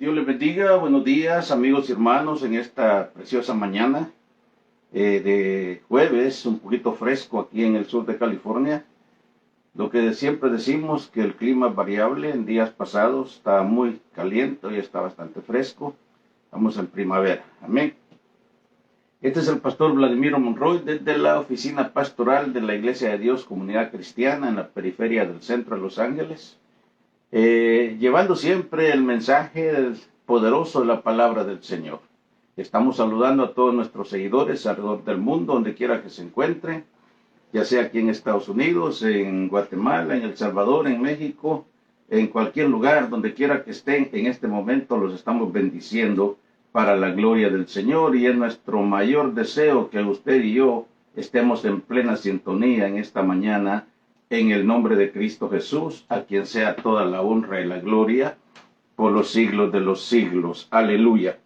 Dios les bendiga, buenos días amigos y hermanos en esta preciosa mañana de jueves, un poquito fresco aquí en el sur de California. Lo que siempre decimos que el clima es variable, en días pasados estaba muy caliente, hoy está bastante fresco, estamos en primavera, amén. Este es el pastor Vladimiro Monroy desde la oficina pastoral de la Iglesia de Dios Comunidad Cristiana en la periferia del centro de Los Ángeles. Llevando siempre el mensaje poderoso de la palabra del Señor. Estamos saludando a todos nuestros seguidores alrededor del mundo, donde quiera que se encuentren, ya sea aquí en Estados Unidos, en Guatemala, en El Salvador, en México, en cualquier lugar, donde quiera que estén, en este momento los estamos bendiciendo para la gloria del Señor, y es nuestro mayor deseo que usted y yo estemos en plena sintonía en esta mañana, en el nombre de Cristo Jesús, a quien sea toda la honra y la gloria por los siglos de los siglos. Aleluya.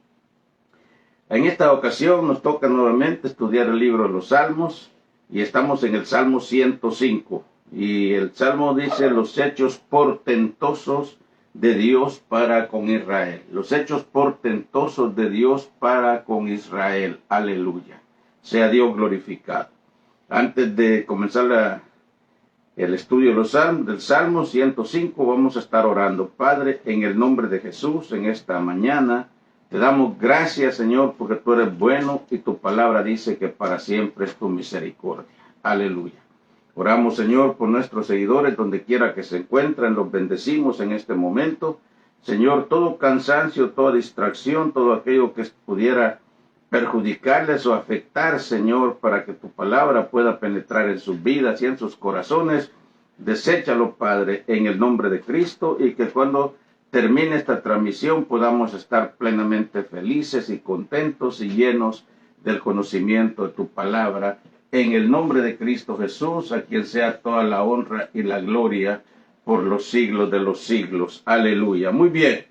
En esta ocasión nos toca nuevamente estudiar el libro de los Salmos, y estamos en el Salmo 105. Y el Salmo dice los hechos portentosos de Dios para con Israel. Los hechos portentosos de Dios para con Israel. Aleluya. Sea Dios glorificado. Antes de comenzar el estudio de los salmos, del Salmo 105, vamos a estar orando. Padre, en el nombre de Jesús, en esta mañana, te damos gracias, Señor, porque tú eres bueno y tu palabra dice que para siempre es tu misericordia. Aleluya. Oramos, Señor, por nuestros seguidores, donde quiera que se encuentren, los bendecimos en este momento. Señor, todo cansancio, toda distracción, todo aquello que pudiera perjudicarles o afectar, Señor, para que tu palabra pueda penetrar en sus vidas y en sus corazones, deséchalo, Padre, en el nombre de Cristo, y que cuando termine esta transmisión podamos estar plenamente felices y contentos y llenos del conocimiento de tu palabra, en el nombre de Cristo Jesús, a quien sea toda la honra y la gloria por los siglos de los siglos. Aleluya. Muy bien.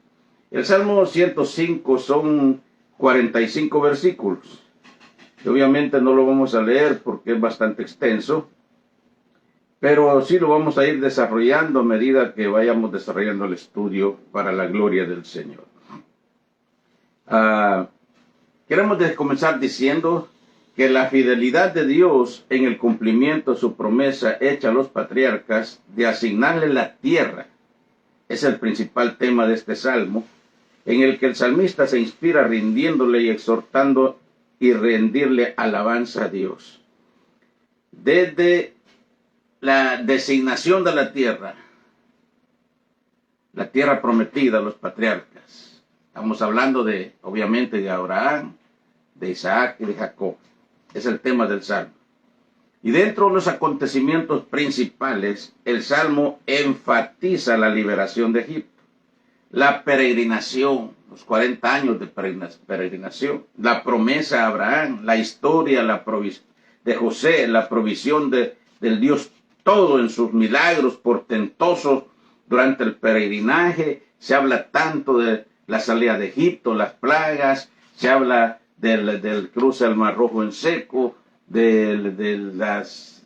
El Salmo 105 son 45 versículos. Y obviamente no lo vamos a leer porque es bastante extenso, pero sí lo vamos a ir desarrollando a medida que vayamos desarrollando el estudio para la gloria del Señor. Queremos comenzar diciendo que la fidelidad de Dios en el cumplimiento de su promesa hecha a los patriarcas de asignarle la tierra es el principal tema de este salmo, en el que el salmista se inspira rindiéndole y exhortando y rendirle alabanza a Dios. Desde la designación de la tierra prometida a los patriarcas, estamos hablando obviamente de Abraham, de Isaac y de Jacob. Es el tema del Salmo. Y dentro de los acontecimientos principales, el Salmo enfatiza la liberación de Egipto, la peregrinación, los 40 años de peregrinación, la promesa a Abraham, la historia de José, la provisión del Dios todo en sus milagros portentosos durante el peregrinaje. Se habla tanto de la salida de Egipto, las plagas, se habla del cruce del Mar Rojo en seco, de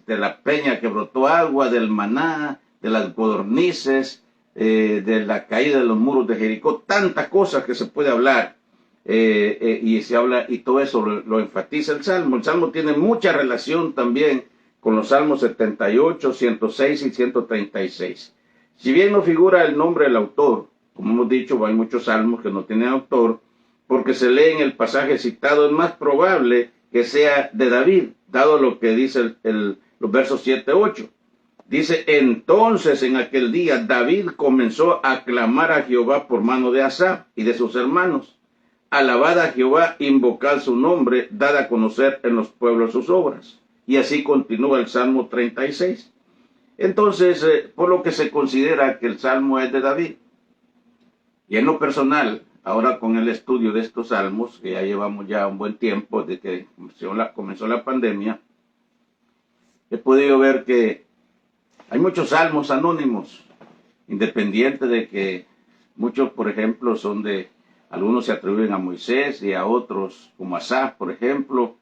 la peña que brotó agua, del maná, de las codornices, de la caída de los muros de Jericó, tantas cosas que se puede hablar, y se habla, y todo eso lo enfatiza el Salmo. El Salmo tiene mucha relación también con los Salmos 78, 106 y 136. Si bien no figura el nombre del autor, como hemos dicho, hay muchos salmos que no tienen autor, porque se lee en el pasaje citado, es más probable que sea de David, dado lo que dice los versos 7, 8. Dice, entonces en aquel día David comenzó a clamar a Jehová por mano de Asaf y de sus hermanos. Alabad a Jehová, invocad su nombre, dad a conocer en los pueblos sus obras. Y así continúa el Salmo 36. Entonces, por lo que se considera que el Salmo es de David. Y en lo personal, ahora con el estudio de estos salmos, que ya llevamos ya un buen tiempo desde que comenzó la pandemia, he podido ver que hay muchos salmos anónimos, independiente de que muchos, por ejemplo, algunos se atribuyen a Moisés y a otros, como Asaf, por ejemplo,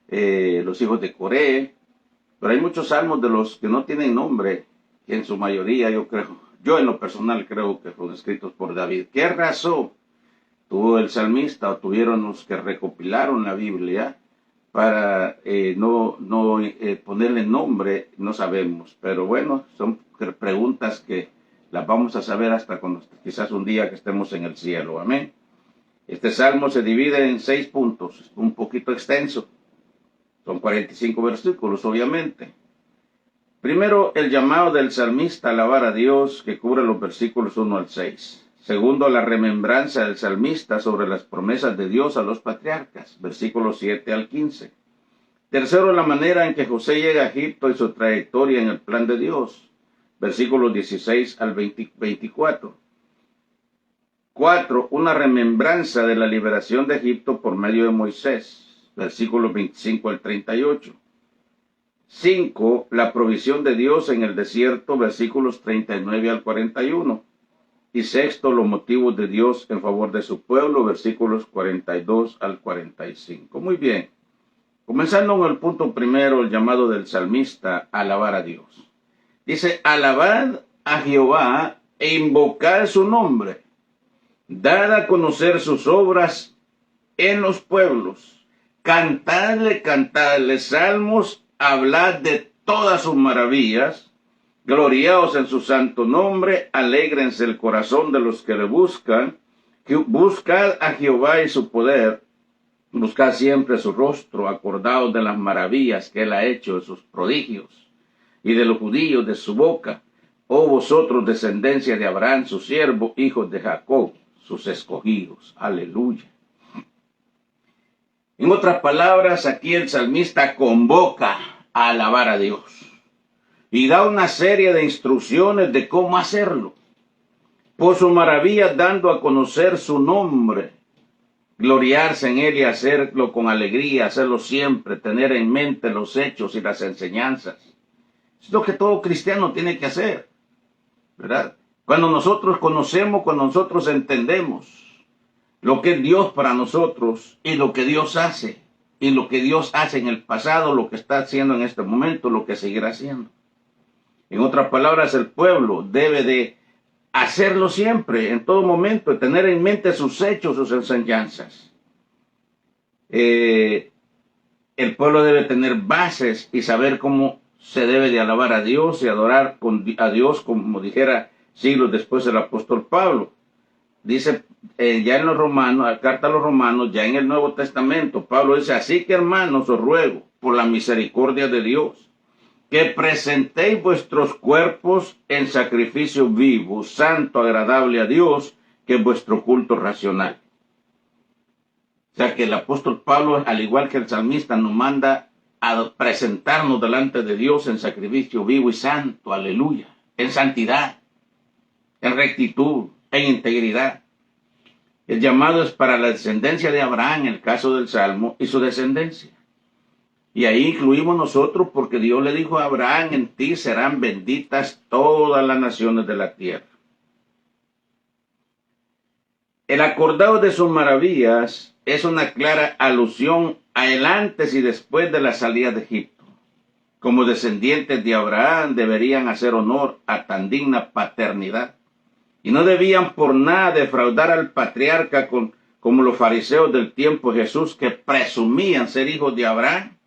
los hijos de Coré, pero hay muchos salmos de los que no tienen nombre, que en su mayoría yo en lo personal creo que fueron escritos por David. ¿Qué razón? tuvo el salmista o tuvieron los que recopilaron la Biblia para no ponerle nombre, no sabemos. Pero bueno, son preguntas que las vamos a saber hasta cuando, quizás un día que estemos en el cielo. Amén. Este salmo se divide en 6 puntos, un poquito extenso. Son 45 versículos, obviamente. Primero, el llamado del salmista a alabar a Dios, que cubre los versículos 1 al 6. Segundo, la remembranza del salmista sobre las promesas de Dios a los patriarcas, versículos 7 al 15. Tercero, la manera en que José llega a Egipto y su trayectoria en el plan de Dios, versículos 16 al 24. Cuatro, una remembranza de la liberación de Egipto por medio de Moisés, versículos 25 al 38. 5. La provisión de Dios en el desierto, versículos 39 al 41. Y sexto, los motivos de Dios en favor de su pueblo, versículos 42 al 45. Muy bien. Comenzando con el punto primero, el llamado del salmista a alabar a Dios. Dice, alabad a Jehová e invocad su nombre. Dad a conocer sus obras en los pueblos. Cantadle salmos, hablad de todas sus maravillas. Gloriaos en su santo nombre, alégrense el corazón de los que le buscan. Buscad a Jehová y su poder. Buscad siempre su rostro, acordaos de las maravillas que él ha hecho, de sus prodigios, y de los judíos de su boca. Oh vosotros, descendencia de Abraham, su siervo, hijos de Jacob, sus escogidos. Aleluya. En otras palabras, aquí el salmista convoca a alabar a Dios y da una serie de instrucciones de cómo hacerlo. Por su maravilla, dando a conocer su nombre, gloriarse en él y hacerlo con alegría, hacerlo siempre, tener en mente los hechos y las enseñanzas. Es lo que todo cristiano tiene que hacer, ¿verdad? Cuando nosotros conocemos, cuando nosotros entendemos lo que es Dios para nosotros y lo que Dios hace, y lo que Dios hace en el pasado, lo que está haciendo en este momento, lo que seguirá haciendo. En otras palabras, el pueblo debe de hacerlo siempre, en todo momento, tener en mente sus hechos, sus enseñanzas. El pueblo debe tener bases y saber cómo se debe de alabar a Dios y adorar a Dios, como dijera siglos después el apóstol Pablo. Dice ya en los Romanos, la carta a los Romanos, ya en el Nuevo Testamento, Pablo dice, así que hermanos, os ruego, por la misericordia de Dios, que presentéis vuestros cuerpos en sacrificio vivo, santo, agradable a Dios, que es vuestro culto racional. O sea que el apóstol Pablo, al igual que el salmista, nos manda a presentarnos delante de Dios en sacrificio vivo y santo, aleluya, en santidad, en rectitud, en integridad. El llamado es para la descendencia de Abraham, en el caso del Salmo, y su descendencia. Y ahí incluimos nosotros porque Dios le dijo a Abraham, en ti serán benditas todas las naciones de la tierra. El acordado de sus maravillas es una clara alusión a el antes y después de la salida de Egipto. Como descendientes de Abraham deberían hacer honor a tan digna paternidad. Y no debían por nada defraudar al patriarca como los fariseos del tiempo de Jesús que presumían ser hijos de Abraham.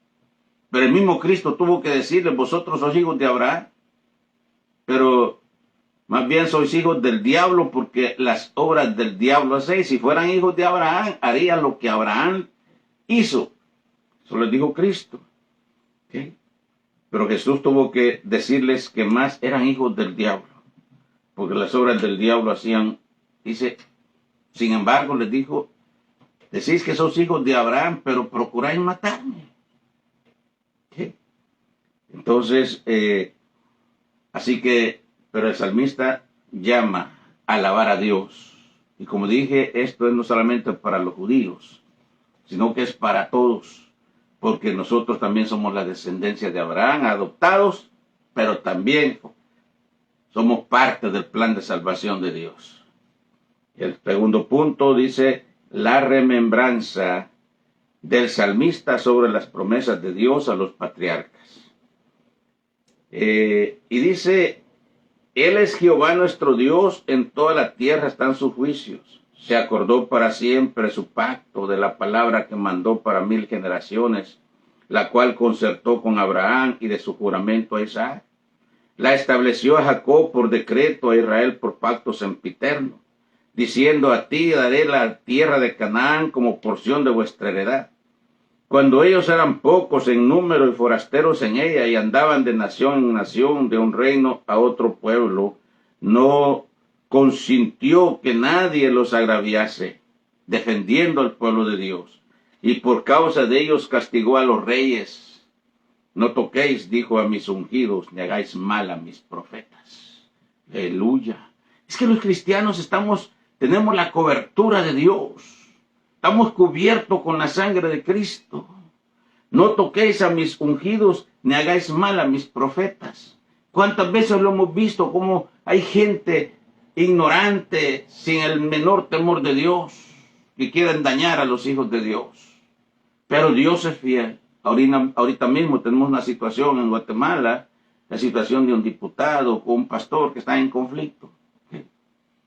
Pero el mismo Cristo tuvo que decirles, vosotros sois hijos de Abraham, pero más bien sois hijos del diablo porque las obras del diablo hacéis. Si fueran hijos de Abraham, harían lo que Abraham hizo. Eso les dijo Cristo. ¿Okay? Pero Jesús tuvo que decirles que más eran hijos del diablo, porque las obras del diablo hacían, dice, sin embargo les dijo, decís que sois hijos de Abraham, pero procuráis matarme. ¿Qué? Entonces, así que, pero el salmista llama a alabar a Dios. Y como dije, esto es no solamente para los judíos, sino que es para todos, porque nosotros también somos la descendencia de Abraham, adoptados, pero también somos parte del plan de salvación de Dios. El segundo punto dice la remembranza del salmista sobre las promesas de Dios a los patriarcas. Y dice, Él es Jehová nuestro Dios, en toda la tierra están sus juicios. se acordó para siempre su pacto de la palabra que mandó para 1000 generaciones, la cual concertó con Abraham y de su juramento a Isaac. La estableció a Jacob por decreto, a Israel por pacto sempiterno, diciendo: a ti daré la tierra de Canaán como porción de vuestra heredad. Cuando ellos eran pocos en número y forasteros en ella, y andaban de nación en nación, de un reino a otro pueblo, no consintió que nadie los agraviase, defendiendo al pueblo de Dios. Y por causa de ellos castigó a los reyes. No toquéis, dijo, a mis ungidos, ni hagáis mal a mis profetas. Aleluya. Es que los cristianos tenemos la cobertura de Dios. Estamos cubiertos con la sangre de Cristo. No toquéis a mis ungidos, ni hagáis mal a mis profetas. ¿Cuántas veces lo hemos visto? Como hay gente ignorante, sin el menor temor de Dios, que quieren dañar a los hijos de Dios. Pero Dios es fiel. Ahorita mismo tenemos una situación en Guatemala, la situación de un diputado con un pastor que está en conflicto.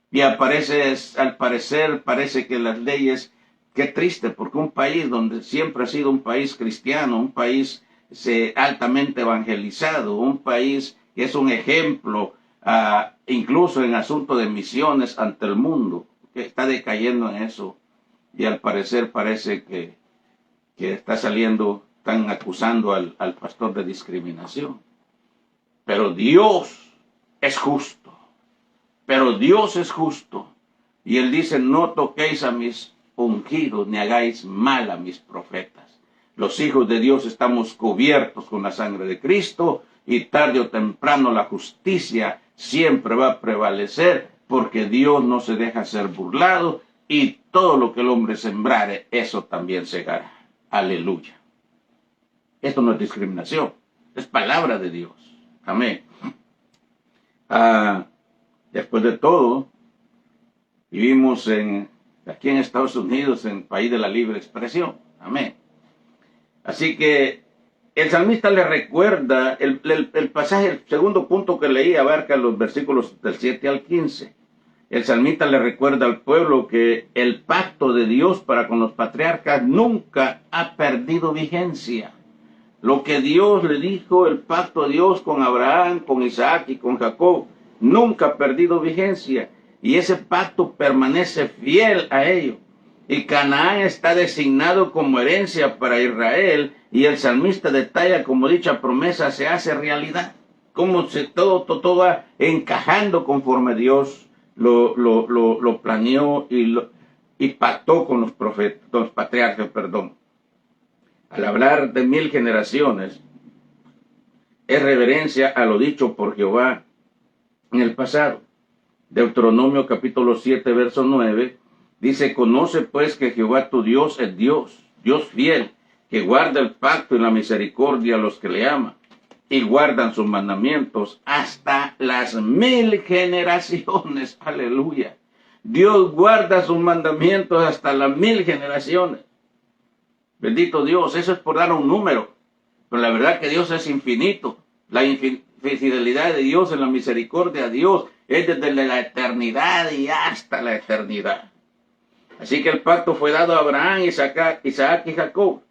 Y al parecer parece que las leyes, qué triste, porque un país donde siempre ha sido un país cristiano, un país altamente evangelizado, un país que es un ejemplo, incluso en asuntos de misiones ante el mundo, que está decayendo en eso. Y al parecer parece que están acusando al pastor de discriminación. Pero Dios es justo. Pero Dios es justo. Y Él dice: no toquéis a mis ungidos, ni hagáis mal a mis profetas. Los hijos de Dios estamos cubiertos con la sangre de Cristo, y tarde o temprano la justicia siempre va a prevalecer, porque Dios no se deja ser burlado, y todo lo que el hombre sembrare, eso también segará. Aleluya. Esto no es discriminación, es palabra de Dios. Amén. Después de todo, vivimos aquí en Estados Unidos, en el país de la libre expresión. Amén. Así que el salmista le recuerda, el pasaje, el segundo punto que leí abarca los versículos del 7 al 15. El salmista le recuerda al pueblo que el pacto de Dios para con los patriarcas nunca ha perdido vigencia. Lo que Dios le dijo, el pacto de Dios con Abraham, con Isaac y con Jacob, nunca ha perdido vigencia. Y ese pacto permanece fiel a ello. Y Canaán está designado como herencia para Israel, y el salmista detalla cómo dicha promesa se hace realidad. Cómo todo va encajando conforme Dios lo planeó y pactó con los profetas, con los patriarcas, perdón. Al hablar de 1000 generaciones, es reverencia a lo dicho por Jehová en el pasado. Deuteronomio capítulo 7, verso 9, dice: conoce pues que Jehová tu Dios es Dios, Dios fiel, que guarda el pacto y la misericordia a los que le aman, y guardan sus mandamientos hasta las 1000 generaciones. Aleluya. Dios guarda sus mandamientos hasta las 1000 generaciones. Bendito Dios. Eso es por dar un número, pero la verdad que Dios es infinito. La fidelidad de Dios en la misericordia de Dios es desde la eternidad y hasta la eternidad. Así que el pacto fue dado a Abraham, Isaac y Jacob,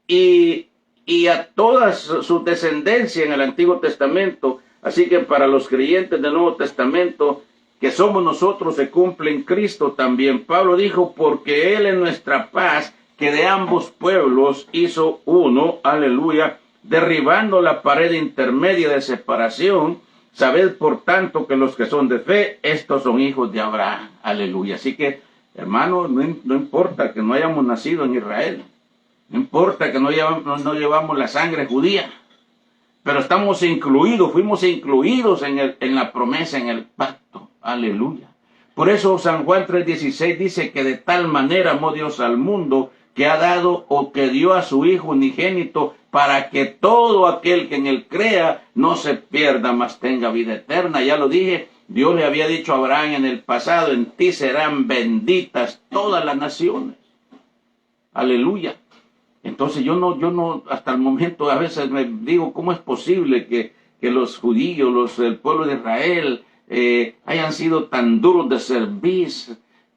y a toda su descendencia en el Antiguo Testamento. Así que para los creyentes del Nuevo Testamento, que somos nosotros, se cumple en Cristo también. Pablo dijo: porque Él es nuestra paz, que de ambos pueblos hizo uno, aleluya, derribando la pared intermedia de separación. Sabed por tanto que los que son de fe, estos son hijos de Abraham. Aleluya. Así que, hermano, no importa que no hayamos nacido en Israel, no importa que no llevamos la sangre judía, pero estamos incluidos, fuimos incluidos en la promesa, en el pacto. Aleluya. Por eso San Juan 3:16 dice que de tal manera amó Dios al mundo, que ha dado o que dio a su Hijo unigénito, para que todo aquel que en él crea no se pierda, mas tenga vida eterna. Ya lo dije, Dios le había dicho a Abraham en el pasado: en ti serán benditas todas las naciones. Aleluya. Entonces yo no, hasta el momento a veces me digo: ¿cómo es posible que los judíos, el pueblo de Israel, hayan sido tan duros de servir,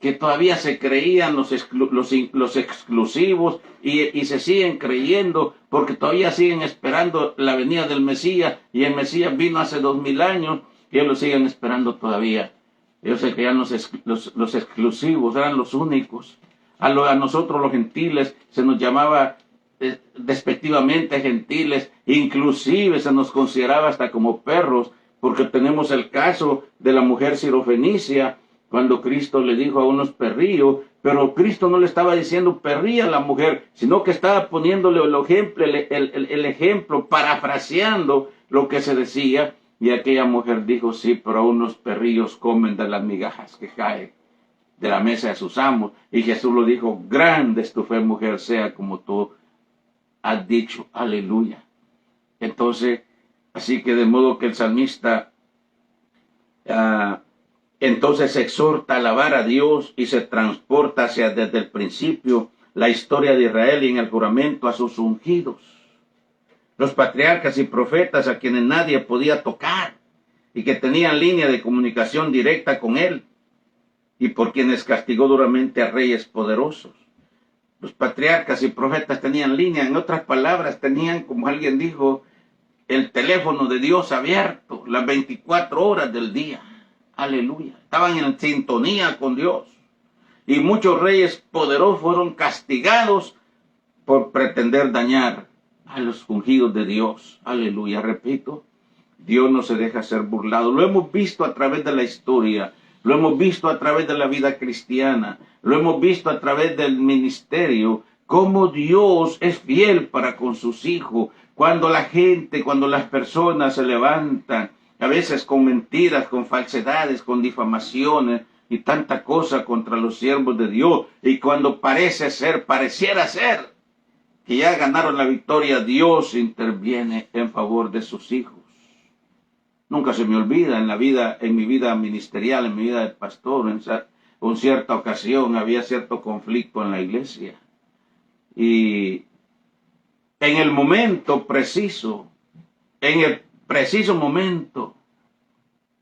que todavía se creían los exclusivos y se siguen creyendo porque todavía siguen esperando la venida del Mesías, y el Mesías vino hace 2000 años y ellos lo siguen esperando todavía. Ellos se creían los exclusivos, eran los únicos. A nosotros los gentiles se nos llamaba despectivamente gentiles, inclusive se nos consideraba hasta como perros, porque tenemos el caso de la mujer sirofenicia, cuando Cristo le dijo a unos perrillos, pero Cristo no le estaba diciendo perría a la mujer, sino que estaba poniéndole el ejemplo, parafraseando lo que se decía, y aquella mujer dijo, sí, pero unos perrillos comen de las migajas que caen de la mesa de sus amos. Y Jesús lo dijo, grande es tu fe, mujer, sea como tú has dicho, aleluya. Entonces, así que de modo que el salmista entonces se exhorta a alabar a Dios y se transporta hacia desde el principio la historia de Israel y en el juramento a sus ungidos, los patriarcas y profetas a quienes nadie podía tocar y que tenían línea de comunicación directa con él, y por quienes castigó duramente a reyes poderosos. Los patriarcas y profetas tenían línea, en otras palabras, tenían, como alguien dijo, el teléfono de Dios abierto las 24 horas del día. Aleluya. Estaban en sintonía con Dios. Y muchos reyes poderosos fueron castigados por pretender dañar a los ungidos de Dios. Aleluya. Repito, Dios no se deja ser burlado. Lo hemos visto a través de la historia. Lo hemos visto a través de la vida cristiana. Lo hemos visto a través del ministerio. Cómo Dios es fiel para con sus hijos. Cuando la gente, cuando las personas se levantan, a veces con mentiras, con falsedades, con difamaciones y tanta cosa contra los siervos de Dios. Y cuando pareciera ser que ya ganaron la victoria, Dios interviene en favor de sus hijos. Nunca se me olvida en mi vida ministerial, en mi vida de pastor, en cierta ocasión había cierto conflicto en la iglesia. Y en el momento preciso, en el preciso momento,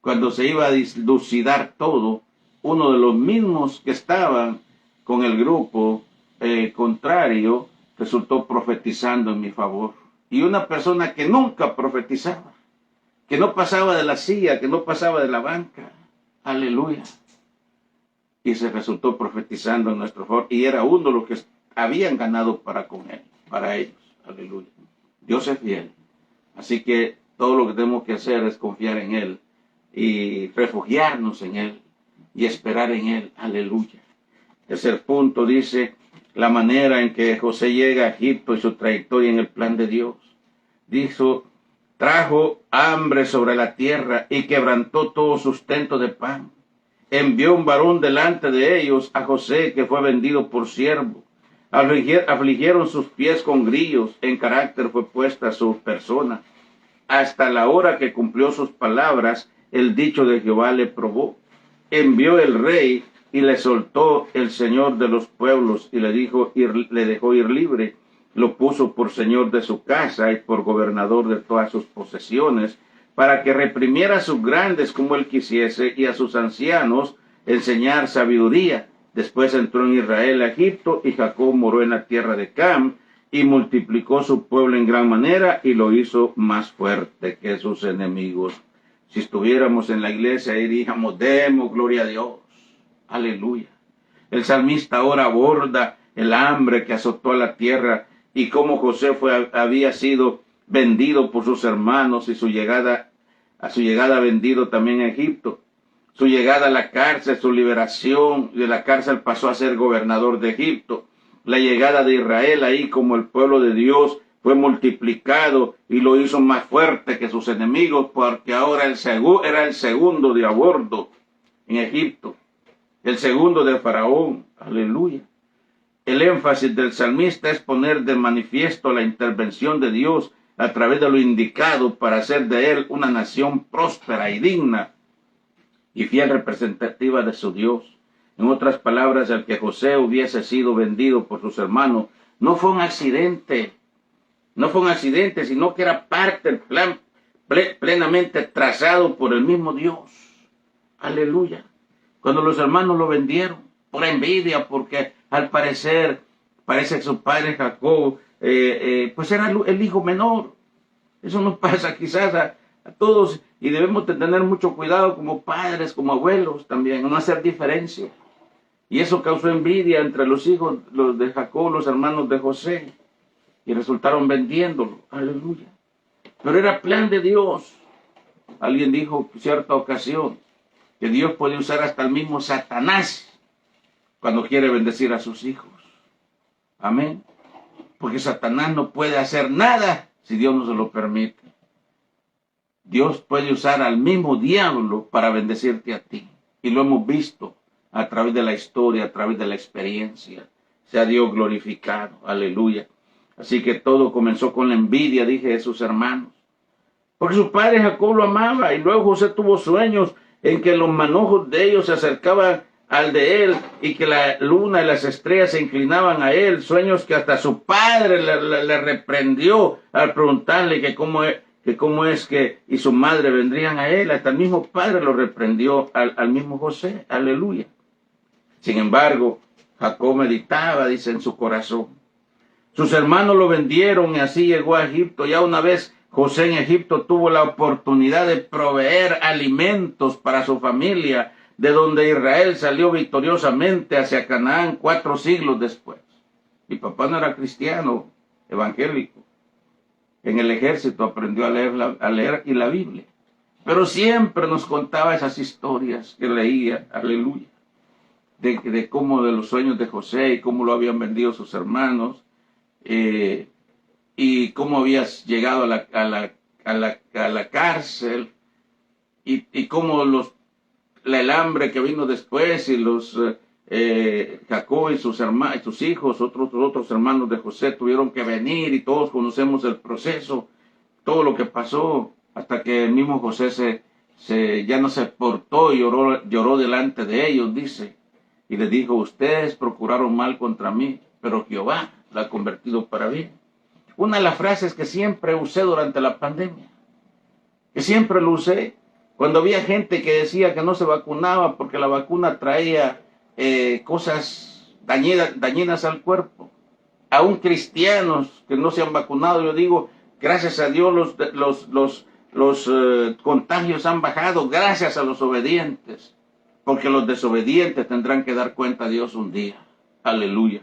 cuando se iba a dilucidar todo, uno de los mismos que estaban con el grupo contrario resultó profetizando en mi favor. Y una persona que nunca profetizaba, que no pasaba de la silla, que no pasaba de la banca, aleluya, y se resultó profetizando en nuestro favor, y era uno de los que habían ganado para ellos, aleluya. Dios es fiel, así que todo lo que tenemos que hacer es confiar en Él y refugiarnos en Él y esperar en Él, aleluya. Tercer punto dice la manera en que José llega a Egipto y su trayectoria en el plan de Dios. Dijo, trajo hambre sobre la tierra y quebrantó todo sustento de pan. Envió un varón delante de ellos, a José, que fue vendido por siervo. Afligieron sus pies con grillos, en carácter fue puesta su persona. Hasta la hora que cumplió sus palabras, el dicho de Jehová le probó. Envió el rey y le soltó el Señor de los pueblos y le dejó ir libre. Lo puso por señor de su casa y por gobernador de todas sus posesiones, para que reprimiera a sus grandes como él quisiese y a sus ancianos enseñar sabiduría. Después entró en Israel a Egipto y Jacob moró en la tierra de Cam y multiplicó su pueblo en gran manera y lo hizo más fuerte que sus enemigos. Si estuviéramos en la iglesia ahí diríamos, demos gloria a Dios. Aleluya. El salmista ahora aborda el hambre que azotó a la tierra y cómo José había sido vendido por sus hermanos y a su llegada vendido también a Egipto. Su llegada a la cárcel, su liberación de la cárcel, pasó a ser gobernador de Egipto. La llegada de Israel ahí como el pueblo de Dios fue multiplicado y lo hizo más fuerte que sus enemigos, porque ahora era el segundo de a bordo en Egipto, el segundo de Faraón. Aleluya. El énfasis del salmista es poner de manifiesto la intervención de Dios a través de lo indicado para hacer de él una nación próspera y digna y fiel representativa de su Dios. En otras palabras, el que José hubiese sido vendido por sus hermanos no fue un accidente, sino que era parte del plan plenamente trazado por el mismo Dios. Aleluya. Cuando los hermanos lo vendieron, por envidia, porque al parecer, parece que su padre Jacob, pues era el hijo menor. Eso nos pasa quizás a todos, y debemos de tener mucho cuidado como padres, como abuelos también, no hacer diferencia. Y eso causó envidia entre los hijos, los de Jacob, los hermanos de José, y resultaron vendiéndolo. Aleluya. Pero era plan de Dios. Alguien dijo en cierta ocasión que Dios puede usar hasta el mismo Satanás cuando quiere bendecir a sus hijos. Amén. Porque Satanás no puede hacer nada si Dios no se lo permite. Dios puede usar al mismo diablo para bendecirte a ti. Y lo hemos visto a través de la historia, a través de la experiencia. Sea Dios glorificado. Aleluya. Así que todo comenzó con la envidia, dije, de sus hermanos. Porque su padre Jacob lo amaba, y luego José tuvo sueños en que los manojos de ellos se acercaban al de él, y que la luna y las estrellas se inclinaban a él, sueños que hasta su padre le reprendió al preguntarle que cómo es que y su madre vendrían a él. Hasta el mismo padre lo reprendió al mismo José. Aleluya. Sin embargo, Jacob meditaba, dice, en su corazón. Sus hermanos lo vendieron y así llegó a Egipto. Ya una vez José en Egipto tuvo la oportunidad de proveer alimentos para su familia, de donde Israel salió victoriosamente hacia Canaán 4 siglos después. Mi papá no era cristiano, evangélico. En el ejército aprendió a leer y la Biblia. Pero siempre nos contaba esas historias que leía, aleluya, de cómo de los sueños de José y cómo lo habían vendido sus hermanos, y cómo habías llegado a la cárcel, y cómo el hambre que vino después, y los Jacob y sus hijos, otros hermanos de José tuvieron que venir, y todos conocemos el proceso, todo lo que pasó, hasta que el mismo José ya no se portó y lloró delante de ellos, dice, y les dijo: ustedes procuraron mal contra mí, pero Jehová la ha convertido para bien. Una de las frases que siempre usé durante la pandemia, que siempre lo usé, cuando había gente que decía que no se vacunaba porque la vacuna traía cosas dañinas al cuerpo. Aún cristianos que no se han vacunado, yo digo, gracias a Dios los contagios han bajado, gracias a los obedientes, porque los desobedientes tendrán que dar cuenta a Dios un día. Aleluya.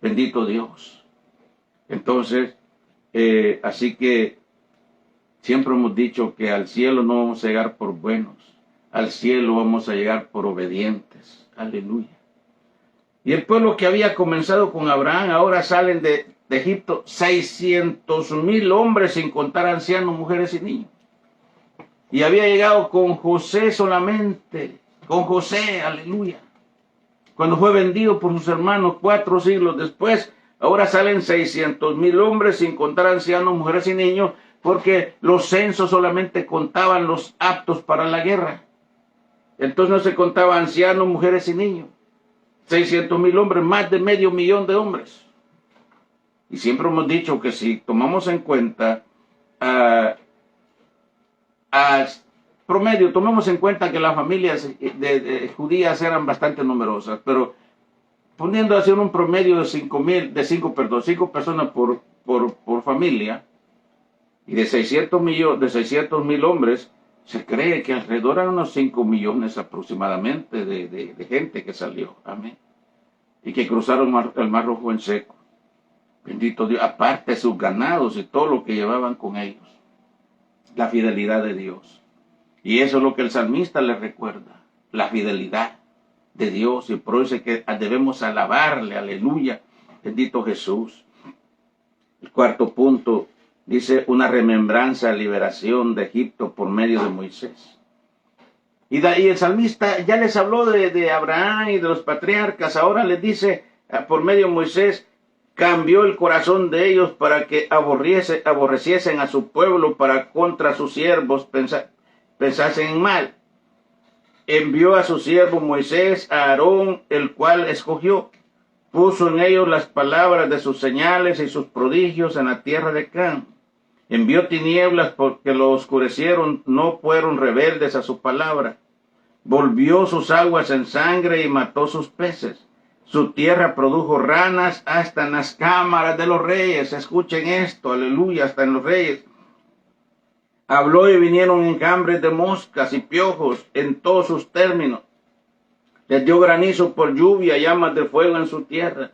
Bendito Dios. Entonces, así que siempre hemos dicho que al cielo no vamos a llegar por buenos, al cielo vamos a llegar por obedientes. Aleluya. Y el pueblo que había comenzado con Abraham, ahora salen de Egipto 600,000 hombres, sin contar ancianos, mujeres y niños. Y había llegado con José solamente, con José, aleluya. Cuando fue vendido por sus hermanos 4 siglos después, ahora salen 600,000 hombres, sin contar ancianos, mujeres y niños, porque los censos solamente contaban los aptos para la guerra. Entonces no se contaba ancianos, mujeres y niños. 600,000 hombres, más de 500,000 de hombres. Y siempre hemos dicho que si tomamos en cuenta promedio, tomemos en cuenta que las familias judías eran bastante numerosas, pero poniendo así un promedio de 5 personas por familia, y de 600,000 hombres, se cree que alrededor eran unos 5 millones aproximadamente de gente que salió. Amén. Y que cruzaron el Mar Rojo en seco. Bendito Dios. Aparte de sus ganados y todo lo que llevaban con ellos. La fidelidad de Dios. Y eso es lo que el salmista les recuerda. La fidelidad de Dios. Y por eso es que debemos alabarle. Aleluya. Bendito Jesús. El cuarto punto dice: una remembranza, liberación de Egipto por medio de Moisés. Y el salmista ya les habló de Abraham y de los patriarcas. Ahora les dice, por medio de Moisés, cambió el corazón de ellos para que aborreciesen a su pueblo, para contra sus siervos pensasen en mal. Envió a su siervo Moisés, a Aarón, el cual escogió. Puso en ellos las palabras de sus señales y sus prodigios en la tierra de Canaán. Envió tinieblas porque lo oscurecieron, no fueron rebeldes a su palabra. Volvió sus aguas en sangre y mató sus peces. Su tierra produjo ranas hasta en las cámaras de los reyes. Escuchen esto, aleluya, hasta en los reyes. Habló y vinieron enjambres de moscas y piojos en todos sus términos. Les dio granizo por lluvia, llamas de fuego en su tierra.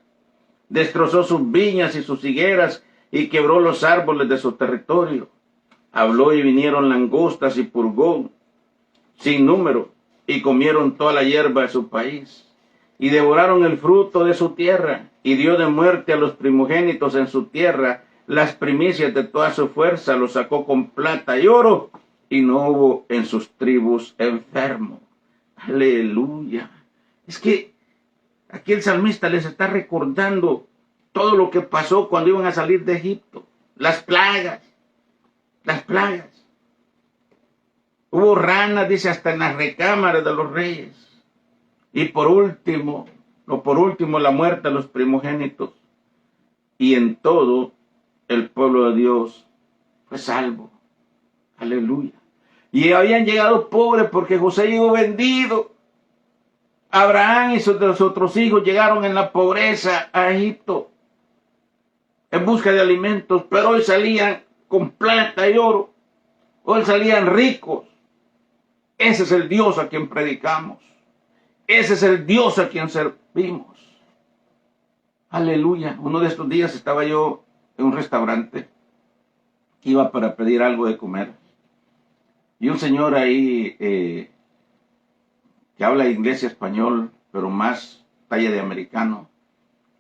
Destrozó sus viñas y sus higueras y quebró los árboles de su territorio. Habló y vinieron langostas y purgón sin número y comieron toda la hierba de su país. Y devoraron el fruto de su tierra y dio de muerte a los primogénitos en su tierra. Las primicias de toda su fuerza los sacó con plata y oro y no hubo en sus tribus enfermo. Aleluya. Es que aquí el salmista les está recordando todo lo que pasó cuando iban a salir de Egipto. Las plagas. Hubo ranas, dice, hasta en las recámaras de los reyes. Y por último, la muerte de los primogénitos. Y en todo, el pueblo de Dios fue salvo. Aleluya. Y habían llegado pobres porque José llegó vendido. Abraham y sus otros hijos llegaron en la pobreza a Egipto en busca de alimentos, pero hoy salían con plata y oro. Hoy salían ricos. Ese es el Dios a quien predicamos. Ese es el Dios a quien servimos. Aleluya. Uno de estos días estaba yo en un restaurante. Iba para pedir algo de comer. Y un señor ahí que habla inglés y español, pero más talla de americano,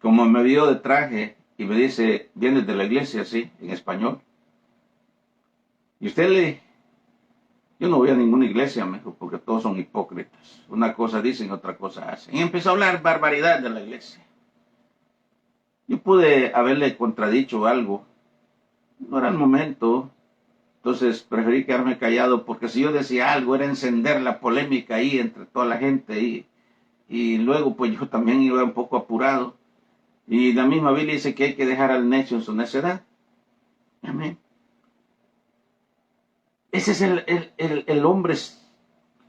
como me vio de traje y me dice, ¿vienes de la iglesia? Sí, en español. Y yo no voy a ninguna iglesia, me dijo, porque todos son hipócritas. Una cosa dicen, otra cosa hacen. Y empezó a hablar barbaridad de la iglesia. Yo pude haberle contradicho algo. No era el momento. Entonces preferí quedarme callado, porque si yo decía algo era encender la polémica ahí entre toda la gente. Y luego pues yo también iba un poco apurado. Y la misma Biblia dice que hay que dejar al necio en su necedad. Amén. Ese es el hombre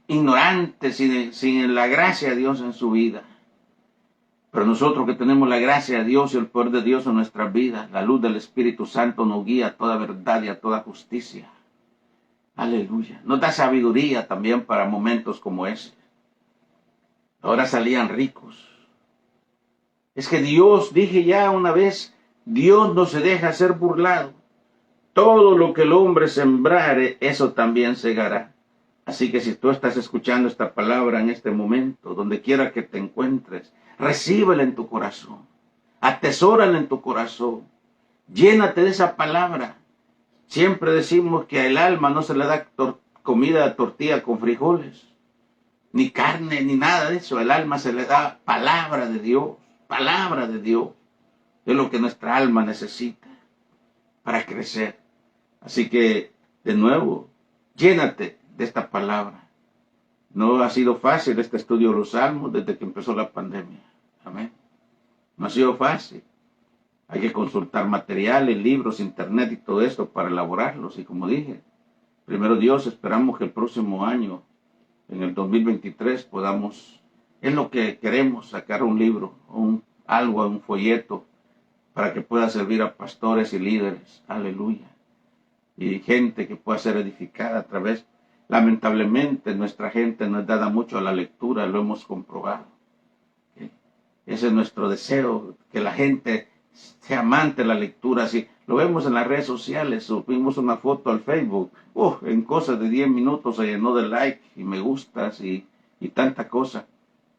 ignorante, sin la gracia de Dios en su vida. Pero nosotros que tenemos la gracia de Dios y el poder de Dios en nuestras vidas, la luz del Espíritu Santo nos guía a toda verdad y a toda justicia. Aleluya. Nos da sabiduría también para momentos como ese. Ahora salían ricos. Es que Dios, dije ya una vez, Dios no se deja ser burlado. Todo lo que el hombre sembrare, eso también segará. Así que si tú estás escuchando esta palabra en este momento, donde quiera que te encuentres, recíbela en tu corazón, atesórala en tu corazón, llénate de esa palabra. Siempre decimos que al alma no se le da comida de tortilla con frijoles, ni carne, ni nada de eso. Al alma se le da palabra de Dios, palabra de Dios. Es lo que nuestra alma necesita para crecer. Así que, de nuevo, llénate de esta palabra. No ha sido fácil este estudio de los Salmos desde que empezó la pandemia. Amén. No ha sido fácil. Hay que consultar materiales, libros, internet y todo esto para elaborarlos. Y como dije, primero Dios, esperamos que el próximo año, en el 2023, podamos, es lo que queremos, sacar un libro, un folleto, para que pueda servir a pastores y líderes. Aleluya. Y gente que pueda ser edificada a través. Lamentablemente nuestra gente no es dada mucho a la lectura, lo hemos comprobado. Ese es nuestro deseo, que la gente sea amante de la lectura. Así lo vemos en las redes sociales, subimos una foto al Facebook, en cosas de 10 minutos se llenó de like y me gustas y tanta cosa.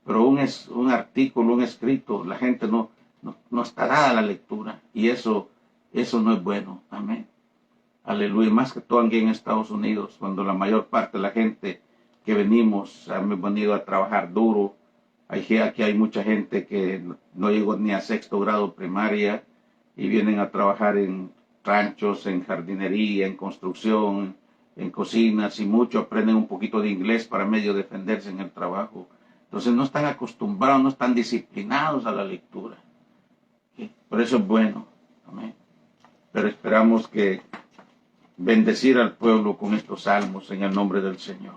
Pero un artículo, un escrito, la gente no está dada a la lectura, y eso no es bueno. Amén. Aleluya. Más que todo aquí en Estados Unidos, cuando la mayor parte de la gente que venimos, hemos venido a trabajar duro. Aquí hay mucha gente que no llegó ni a 6º grado primaria y vienen a trabajar en ranchos, en jardinería, en construcción, en cocinas, y muchos aprenden un poquito de inglés para medio defenderse en el trabajo. Entonces no están acostumbrados, no están disciplinados a la lectura. Por eso es bueno. Amén. Pero esperamos que bendecir al pueblo con estos salmos en el nombre del Señor.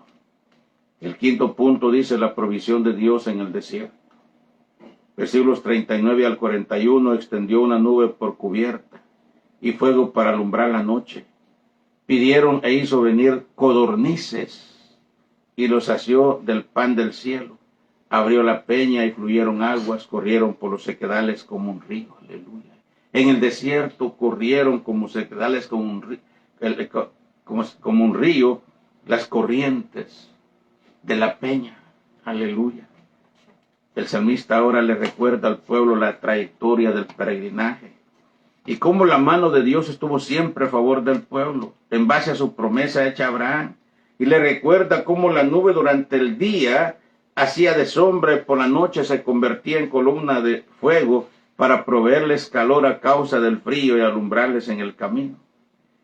El quinto punto dice la provisión de Dios en el desierto. Versículos 39 al 41, extendió una nube por cubierta y fuego para alumbrar la noche. Pidieron e hizo venir codornices y los sació del pan del cielo. Abrió la peña y fluyeron aguas, corrieron por los sequedales como un río. Aleluya. En el desierto corrieron como sequedales como un río las corrientes de la peña. Aleluya. El salmista ahora le recuerda al pueblo la trayectoria del peregrinaje y cómo la mano de Dios estuvo siempre a favor del pueblo, en base a su promesa hecha a Abraham. Y le recuerda cómo la nube durante el día hacía de sombra y por la noche se convertía en columna de fuego para proveerles calor a causa del frío y alumbrarles en el camino.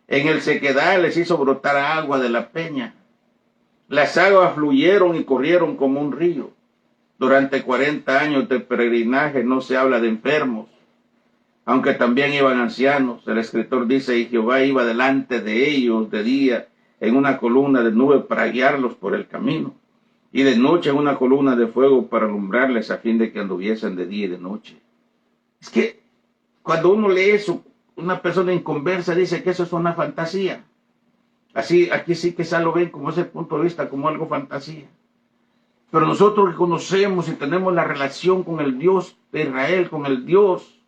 En el sequedal les hizo brotar agua de la peña. Las aguas fluyeron y corrieron como un río. Durante 40 años de peregrinaje no se habla de enfermos, aunque también iban ancianos. El escritor dice, y Jehová iba delante de ellos de día en una columna de nube para guiarlos por el camino, y de noche en una columna de fuego para alumbrarles a fin de que anduviesen de día y de noche. Es que cuando uno lee eso, una persona inconversa dice que eso es una fantasía. Así, aquí sí que ya lo ven como ese punto de vista, como algo fantasía. Pero nosotros que conocemos y tenemos la relación con el Dios de Israel, con el Dios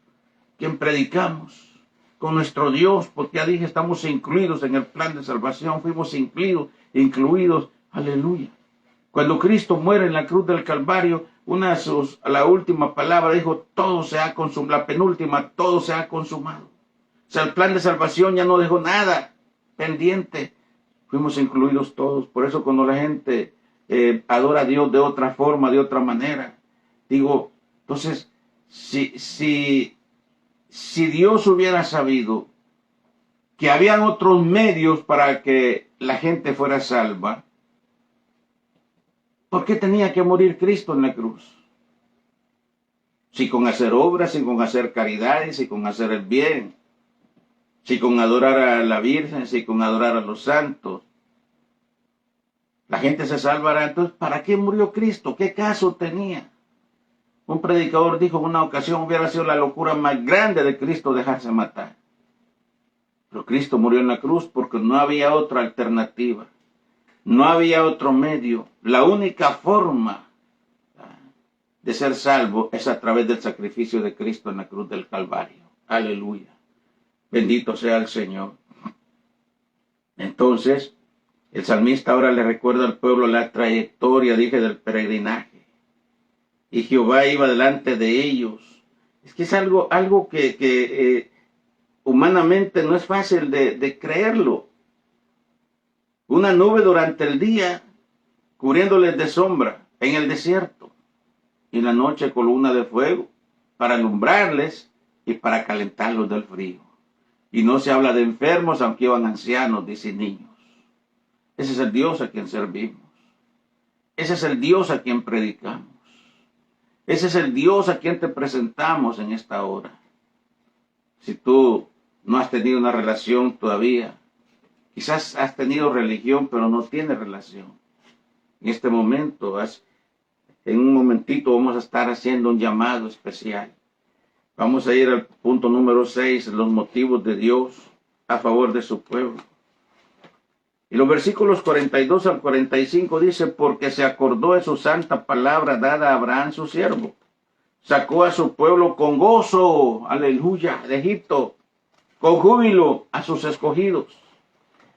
quien predicamos, con nuestro Dios, porque ya dije, estamos incluidos en el plan de salvación, fuimos incluidos, aleluya. Cuando Cristo muere en la cruz del Calvario, la última palabra dijo, todo se ha consumado, la penúltima, todo se ha consumado. O sea, el plan de salvación ya no dejó nada pendiente, fuimos incluidos todos. Por eso cuando la gente adora a Dios de otra forma, de otra manera, digo, entonces, si Dios hubiera sabido que habían otros medios para que la gente fuera salva, ¿por qué tenía que morir Cristo en la cruz? Si con hacer obras, si con hacer caridades, si con hacer el bien, si con adorar a la Virgen, si con adorar a los santos, la gente se salvará. Entonces, ¿para qué murió Cristo? ¿Qué caso tenía? Un predicador dijo en una ocasión, hubiera sido la locura más grande de Cristo dejarse matar. Pero Cristo murió en la cruz porque no había otra alternativa. No había otro medio. La única forma de ser salvo es a través del sacrificio de Cristo en la cruz del Calvario. Aleluya. Bendito sea el Señor. Entonces, el salmista ahora le recuerda al pueblo la trayectoria, dije, del peregrinaje. Y Jehová iba delante de ellos. Es que es algo que humanamente no es fácil de creerlo. Una nube durante el día, cubriéndoles de sombra en el desierto. Y en la noche columna de fuego, para alumbrarles y para calentarlos del frío. Y no se habla de enfermos, aunque iban ancianos, dice niños. Ese es el Dios a quien servimos. Ese es el Dios a quien predicamos. Ese es el Dios a quien te presentamos en esta hora. Si tú no has tenido una relación todavía, quizás has tenido religión, pero no tienes relación. En este momento, en un momentito vamos a estar haciendo un llamado especial. Vamos a ir al punto número 6, los motivos de Dios a favor de su pueblo. Y los versículos 42 al 45 dice, porque se acordó de su santa palabra dada a Abraham su siervo. Sacó a su pueblo con gozo, aleluya, de Egipto, con júbilo a sus escogidos.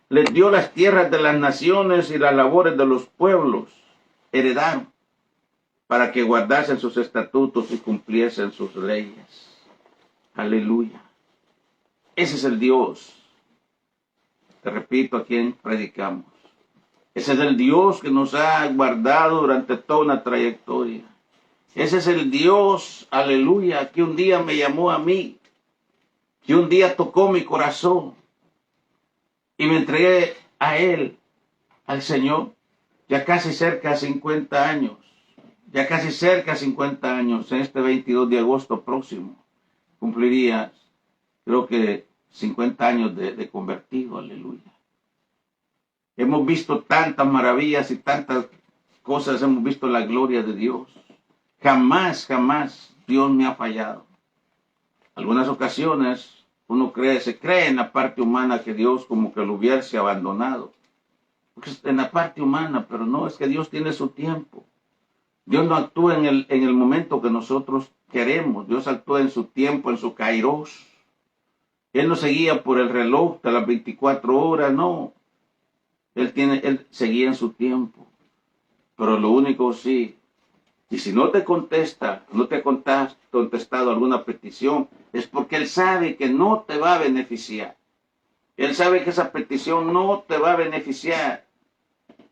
Les dio las tierras de las naciones y las labores de los pueblos. Heredaron para que guardasen sus estatutos y cumpliesen sus leyes. Aleluya. Ese es el Dios. Te repito, a quien predicamos. Ese es el Dios que nos ha guardado durante toda una trayectoria. Ese es el Dios, aleluya, que un día me llamó a mí, que un día tocó mi corazón y me entregué a Él, al Señor, ya casi cerca de 50 años. Ya casi cerca de 50 años, en este 22 de agosto próximo, cumpliría, creo que 50 años de convertido, aleluya. Hemos visto tantas maravillas y tantas cosas hemos visto la gloria de Dios. Jamás, jamás Dios me ha fallado. Algunas ocasiones uno se cree en la parte humana que Dios como que lo hubiese abandonado. Porque es en la parte humana, pero no, es que Dios tiene su tiempo. Dios no actúa en el momento que nosotros queremos. Dios actúa en su tiempo, en su kairos. Él no seguía por el reloj de las 24 horas, no. Él seguía en su tiempo. Pero lo único sí, y si no te contesta, no te ha contestado alguna petición, es porque Él sabe que no te va a beneficiar. Él sabe que esa petición no te va a beneficiar,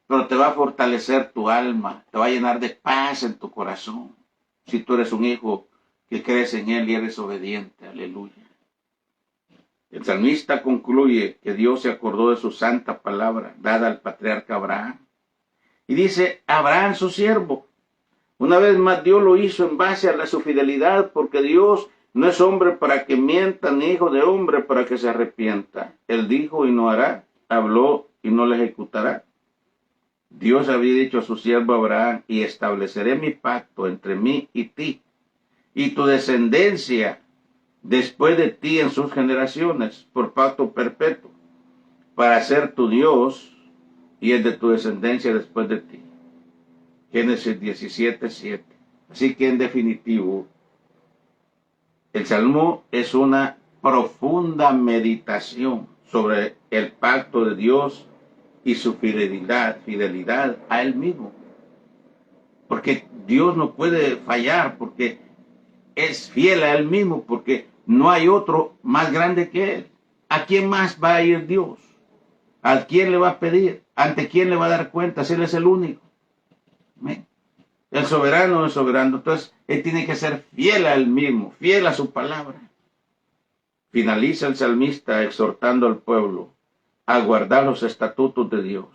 pero te va a fortalecer tu alma, te va a llenar de paz en tu corazón. Si tú eres un hijo que crees en Él y eres obediente, aleluya. El salmista concluye que Dios se acordó de su santa palabra dada al patriarca Abraham. Y dice, Abraham su siervo. Una vez más Dios lo hizo en base a su fidelidad, porque Dios no es hombre para que mienta, ni hijo de hombre para que se arrepienta. Él dijo y no hará, habló y no lo ejecutará. Dios había dicho a su siervo Abraham, y estableceré mi pacto entre mí y ti, y tu descendencia después de ti en sus generaciones, por pacto perpetuo, para ser tu Dios y el de tu descendencia después de ti. Génesis 17:7. Así que en definitivo, el Salmo es una profunda meditación sobre el pacto de Dios y su fidelidad a Él mismo. Porque Dios no puede fallar, porque es fiel a Él mismo, porque no hay otro más grande que Él. ¿A quién más va a ir Dios? ¿A quién le va a pedir? ¿Ante quién le va a dar cuenta? Si Él es el único. Amén. El soberano es soberano. Entonces, Él tiene que ser fiel a Él mismo, fiel a su palabra. Finaliza el salmista exhortando al pueblo a guardar los estatutos de Dios.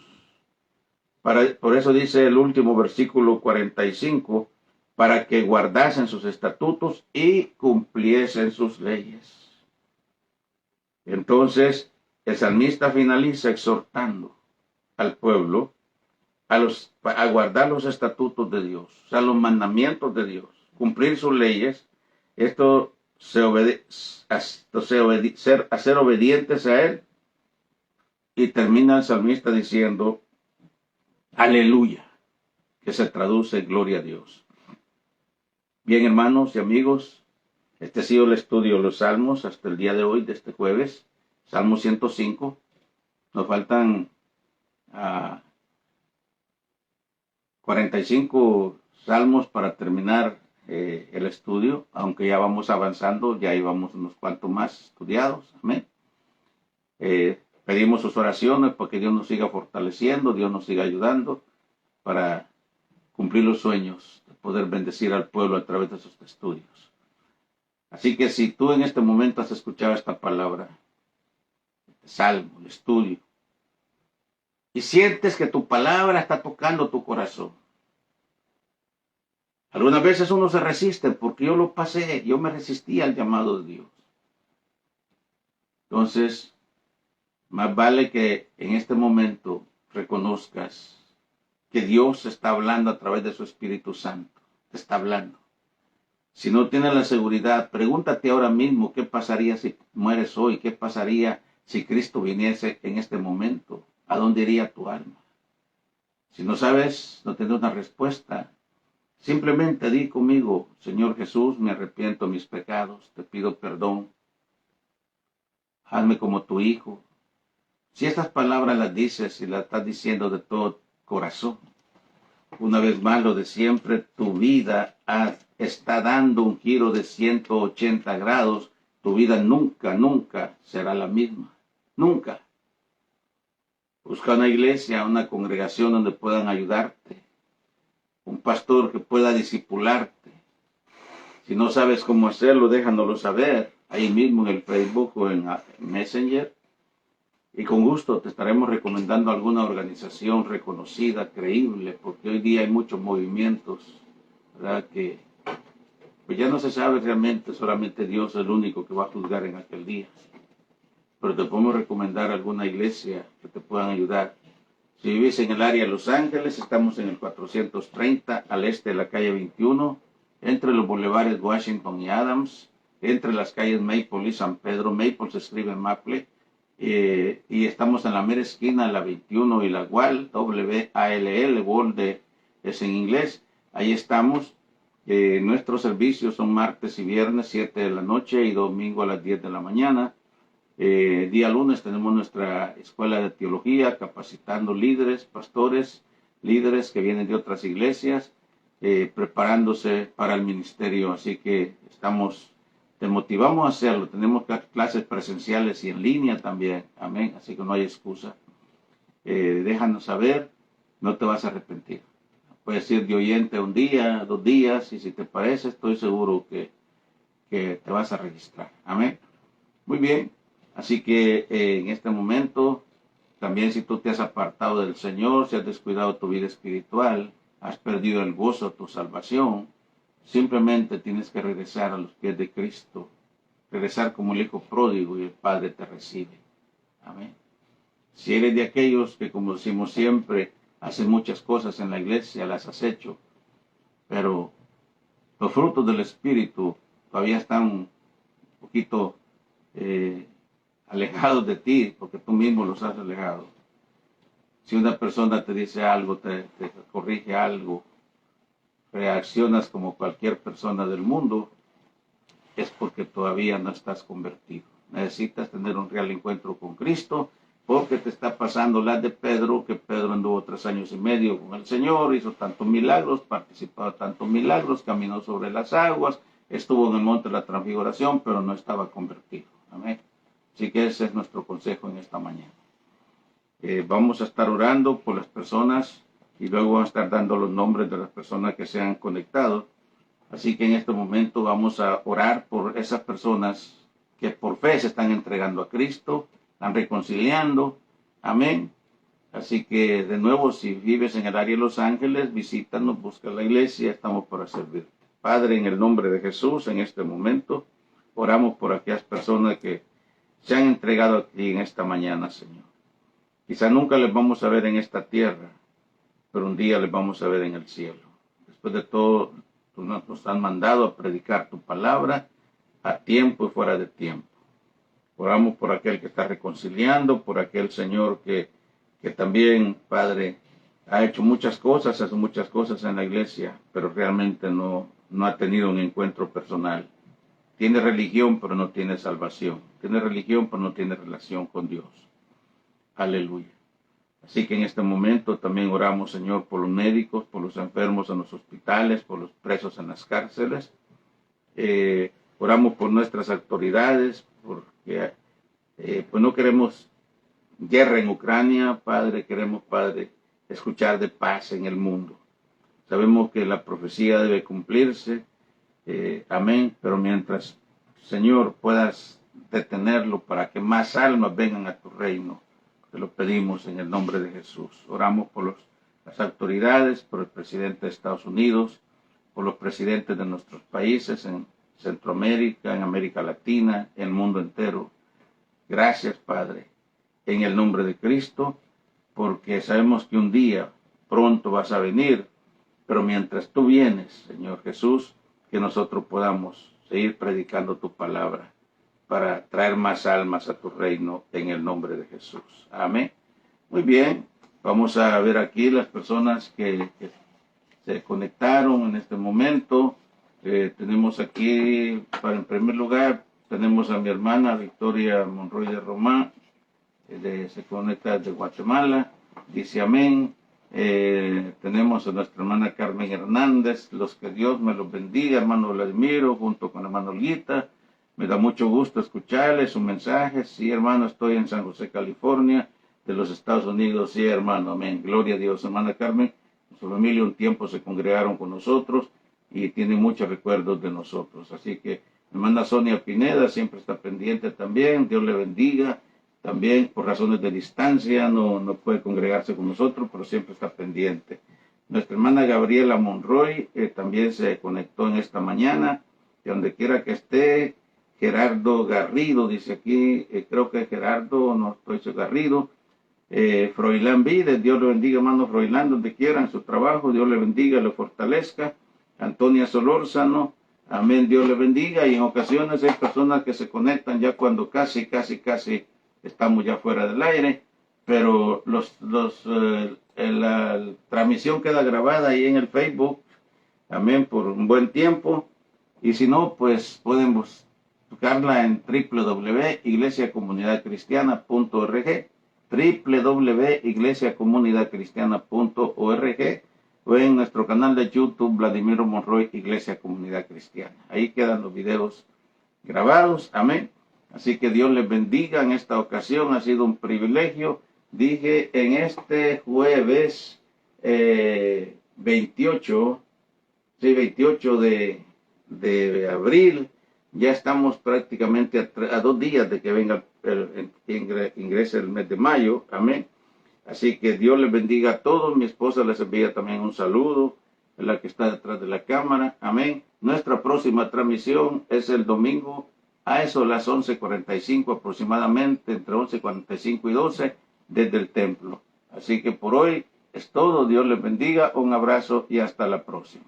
Por eso dice el último versículo 45, para que guardasen sus estatutos y cumpliesen sus leyes. Entonces, el salmista finaliza exhortando al pueblo a guardar los estatutos de Dios, o sea, los mandamientos de Dios, cumplir sus leyes, a ser obedientes a Él. Y termina el salmista diciendo, aleluya, que se traduce gloria a Dios. Bien, hermanos y amigos, este ha sido el estudio de los salmos hasta el día de hoy, de este jueves, Salmo 105. Nos faltan 45 salmos para terminar el estudio, aunque ya vamos avanzando, ya íbamos unos cuantos más estudiados. Amén. Pedimos sus oraciones para que Dios nos siga fortaleciendo, Dios nos siga ayudando para cumplir los sueños, de poder bendecir al pueblo a través de sus estudios. Así que si tú en este momento has escuchado esta palabra, este salmo, el estudio, y sientes que tu palabra está tocando tu corazón. Algunas veces uno se resiste, porque yo lo pasé, yo me resistí al llamado de Dios. Entonces, más vale que en este momento reconozcas que Dios está hablando a través de su Espíritu Santo. Te está hablando. Si no tienes la seguridad, pregúntate ahora mismo qué pasaría si mueres hoy, qué pasaría si Cristo viniese en este momento. ¿A dónde iría tu alma? Si no sabes, no tienes una respuesta, simplemente di conmigo, Señor Jesús, me arrepiento de mis pecados, te pido perdón. Hazme como tu hijo. Si estas palabras las dices y las estás diciendo de todo corazón, una vez más lo de siempre, tu vida está dando un giro de 180 grados. Tu vida nunca, nunca será la misma. Nunca. Busca una iglesia, una congregación donde puedan ayudarte. Un pastor que pueda discipularte. Si no sabes cómo hacerlo, déjanoslo saber. Ahí mismo en el Facebook o en Messenger. Y con gusto te estaremos recomendando alguna organización reconocida, creíble, porque hoy día hay muchos movimientos, ¿verdad? Que pues ya no se sabe realmente, solamente Dios es el único que va a juzgar en aquel día. Pero te podemos recomendar alguna iglesia que te puedan ayudar Si vivís en el área de Los Ángeles, estamos en el 430 al este de la calle 21, entre los bulevares Washington y Adams, entre las calles Maple y San Pedro. Maple se escribe Maple, y estamos en la mera esquina, la 21 y la Wall, W-A-L-L, Wall es en inglés. Ahí estamos. Nuestros servicios son martes y viernes, 7 de la noche, y domingo a las 10 de la mañana. Día lunes tenemos nuestra escuela de teología, capacitando líderes, pastores, líderes que vienen de otras iglesias, preparándose para el ministerio. Así que te motivamos a hacerlo. Tenemos clases presenciales y en línea también. Amén. Así que no hay excusa. Déjanos saber, no te vas a arrepentir. Puedes ir de oyente un día, 2 días, y si te parece, estoy seguro que te vas a registrar. Amén. Muy bien. Así que en este momento, también si tú te has apartado del Señor, si has descuidado tu vida espiritual, has perdido el gozo de tu salvación, simplemente tienes que regresar a los pies de Cristo, regresar como el hijo pródigo, y el Padre te recibe. Amén. Si eres de aquellos que, como decimos siempre, hacen muchas cosas en la iglesia, las has hecho, pero los frutos del Espíritu todavía están un poquito alejados de ti, porque tú mismo los has alejado. Si una persona te dice algo, te corrige algo, reaccionas como cualquier persona del mundo, es porque todavía no estás convertido. Necesitas tener un real encuentro con Cristo, porque te está pasando la de Pedro, que Pedro anduvo 3 años y medio con el Señor, hizo tantos milagros, participó de tantos milagros, caminó sobre las aguas, estuvo en el monte de la transfiguración, pero no estaba convertido. Amén. Así que ese es nuestro consejo en esta mañana. Vamos a estar orando por las personas y luego vamos a estar dando los nombres de las personas que se han conectado. Así que en este momento vamos a orar por esas personas que por fe se están entregando a Cristo, están reconciliando. Amén. Así que de nuevo, si vives en el área de Los Ángeles, visítanos, busca la iglesia, estamos para servirte. Padre, en el nombre de Jesús, en este momento, oramos por aquellas personas que se han entregado a ti en esta mañana, Señor. Quizá nunca les vamos a ver en esta tierra, pero un día les vamos a ver en el cielo. Después de todo, tú nos has mandado a predicar tu palabra a tiempo y fuera de tiempo. Oramos por aquel que está reconciliando, por aquel Señor que también, Padre, ha hecho muchas cosas, hace muchas cosas en la iglesia, pero realmente no ha tenido un encuentro personal. Tiene religión, pero no tiene salvación. Tiene religión, pero no tiene relación con Dios. Aleluya. Así que en este momento también oramos, Señor, por los médicos, por los enfermos en los hospitales, por los presos en las cárceles. Oramos por nuestras autoridades, porque pues no queremos guerra en Ucrania, Padre. Queremos, Padre, escuchar de paz en el mundo. Sabemos que la profecía debe cumplirse. Amén, pero mientras, Señor, puedas detenerlo para que más almas vengan a tu reino, te lo pedimos en el nombre de Jesús. Oramos por las autoridades, por el presidente de Estados Unidos, por los presidentes de nuestros países en Centroamérica, en América Latina, en el mundo entero. Gracias, Padre, en el nombre de Cristo, porque sabemos que un día pronto vas a venir, pero mientras tú vienes, Señor Jesús, que nosotros podamos seguir predicando tu palabra para traer más almas a tu reino en el nombre de Jesús. Amén. Muy bien, vamos a ver aquí las personas que se conectaron en este momento. Tenemos aquí, en primer lugar, tenemos a mi hermana Victoria Monroy de Román, se conecta de Guatemala, dice amén. Tenemos a nuestra hermana Carmen Hernández, los que Dios me los bendiga, hermano Vladimiro, junto con hermano Olguita. Me da mucho gusto escucharles su mensaje. Sí, hermano, estoy en San José, California, de los Estados Unidos. Sí, hermano, amén. Gloria a Dios. Hermana Carmen, su familia un tiempo se congregaron con nosotros y tienen muchos recuerdos de nosotros. Así que hermana Sonia Pineda siempre está pendiente también. Dios le bendiga. También por razones de distancia no puede congregarse con nosotros, pero siempre está pendiente. Nuestra hermana Gabriela Monroy también se conectó en esta mañana, de donde quiera que esté. Gerardo Garrido dice aquí, creo que Gerardo, no estoy seguro, Garrido, Froilán Vides, Dios le bendiga, hermano Froilán, donde quiera en su trabajo, Dios le bendiga, le fortalezca. Antonia Solórzano, amén, Dios le bendiga. Y en ocasiones hay personas que se conectan ya cuando casi estamos ya fuera del aire, pero la transmisión queda grabada ahí en el Facebook, amén, por un buen tiempo. Y si no, pues pueden buscarla en www.iglesiacomunidadcristiana.org, www.iglesiacomunidadcristiana.org, o en nuestro canal de YouTube, Vladimiro Monroy, Iglesia Comunidad Cristiana. Ahí quedan los videos grabados, amén. Así que Dios les bendiga en esta ocasión, ha sido un privilegio. Dije en este jueves 28 de abril, ya estamos prácticamente a 2 días de que venga ingrese el mes de mayo, amén. Así que Dios les bendiga a todos. Mi esposa les envía también un saludo, la que está detrás de la cámara, amén. Nuestra próxima transmisión es el domingo a eso las 11:45 aproximadamente, entre 11:45 y 12, desde el templo. Así que por hoy es todo. Dios les bendiga, un abrazo y hasta la próxima.